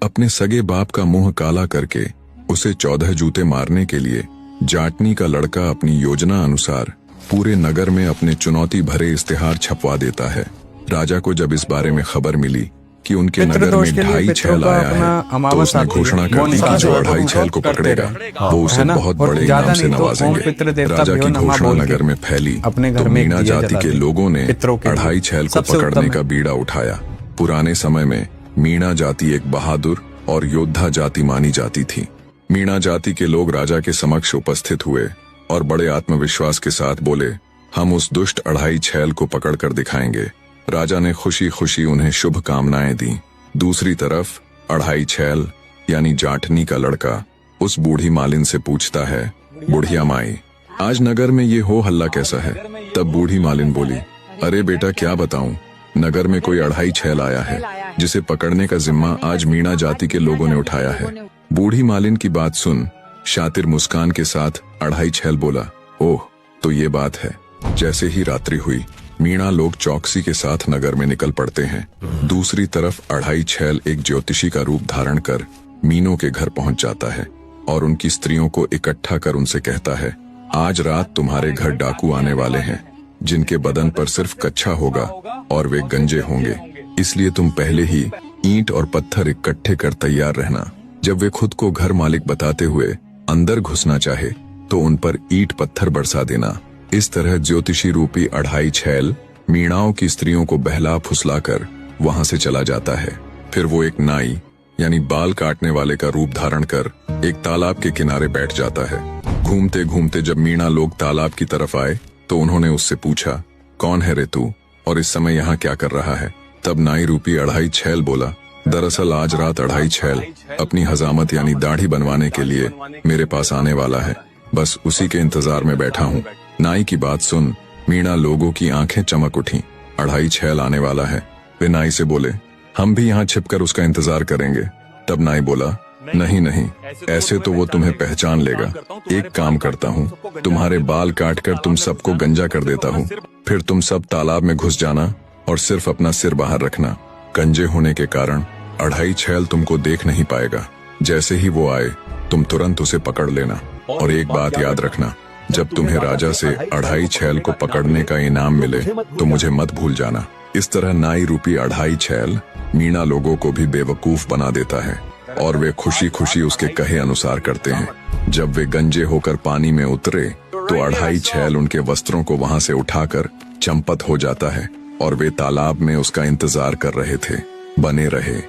अपने सगे बाप का मुंह काला करके उसे 14 जूते मारने के लिए जाटनी का लड़का अपनी योजना अनुसार पूरे नगर में अपने चुनौती भरे इश्तेहार छपवा देता है। राजा को जब इस बारे में खबर मिली कि उनके नगर में 2.5 छैल आया है, तो उसने घोषणा कर दी कि जो 2.5 छैल को पकड़ेगा वो उसे बहुत बड़े इनाम से नवाजेंगे। राजा की घोषणा नगर में फैली तो मीणा जाति के लोगों ने 2.5 छैल को पकड़ने का बीड़ा उठाया। पुराने समय में मीणा जाति एक बहादुर और योद्धा जाति मानी जाती थी। मीणा जाति के लोग राजा के समक्ष उपस्थित हुए और बड़े आत्मविश्वास के साथ बोले, हम उस दुष्ट 2.5 छैल को पकड़ कर दिखाएंगे। राजा ने खुशी खुशी उन्हें शुभ कामनाएं दी। दूसरी तरफ 2.5 छैल यानी जाटनी का लड़का उस बूढ़ी मालिन से पूछता है, बुढ़िया माई, आज नगर में ये हो हल्ला कैसा है? तब बूढ़ी मालिन बोली, अरे बेटा क्या बताऊं, नगर में कोई 2.5 छैल आया है जिसे पकड़ने का जिम्मा आज मीणा जाति के लोगों ने उठाया है। बूढ़ी मालिन की बात सुन शातिर मुस्कान के साथ 2.5 छैल बोला, ओह तो ये बात है। जैसे ही रात्रि हुई मीणा लोग चौकसी के साथ नगर में निकल पड़ते हैं। दूसरी तरफ 2.5 छैल एक ज्योतिषी का रूप धारण कर मीनों के घर पहुंच जाता है और उनकी स्त्रियों को इकट्ठा कर उनसे कहता है, आज रात तुम्हारे घर डाकू आने वाले हैं जिनके बदन पर सिर्फ कच्छा होगा और वे गंजे होंगे, इसलिए तुम पहले ही ईंट और पत्थर इकट्ठे कर तैयार रहना। जब वे खुद को घर मालिक बताते हुए अंदर घुसना चाहे तो उन पर ईंट पत्थर बरसा देना। इस तरह ज्योतिषी रूपी 2.5 छैल मीणाओं की स्त्रियों को बहला फुसलाकर वहां से चला जाता है। फिर वो एक नाई यानी बाल काटने वाले का रूप धारण कर एक तालाब के किनारे बैठ जाता है। घूमते घूमते जब मीणा लोग तालाब की तरफ आए तो उन्होंने उससे पूछा, कौन है रे तू और इस समय यहाँ क्या कर रहा है? तब नाई रूपी 2.5 छैल बोला, दरअसल आज रात 2.5 छैल अपनी हजामत यानी दाढ़ी बनवाने के लिए मेरे पास आने वाला है, बस उसी के इंतजार में बैठा हूँ। नाई की बात सुन मीणा लोगों की आंखें चमक उठी। 2.5 छैल आने वाला है। वे नाई से बोले, हम भी यहाँ छिपकर उसका इंतजार करेंगे। तब नाई बोला, नहीं नहीं, ऐसे तो वो तुम्हें पहचान लेगा। एक काम करता हूँ, तुम्हारे बाल काटकर तुम सबको गंजा कर देता हूँ, फिर तुम सब तालाब में घुस जाना और सिर्फ अपना सिर बाहर रखना। गंजे होने के कारण 2.5 छैल तुमको देख नहीं पाएगा। जैसे ही वो आए तुम तुरंत उसे पकड़ लेना। और एक बात याद रखना, जब तुम्हें राजा से 2.5 छैल को पकड़ने का इनाम मिले तो मुझे मत भूल जाना। इस तरह नाई रूपी 2.5 छैल मीणा लोगों को भी बेवकूफ बना देता है और वे खुशी खुशी उसके कहे अनुसार करते हैं। जब वे गंजे होकर पानी में उतरे तो 2.5 छैल उनके वस्त्रों को वहां से उठाकर चंपत हो जाता है और वे तालाब में उसका इंतजार कर रहे थे। बने रहे।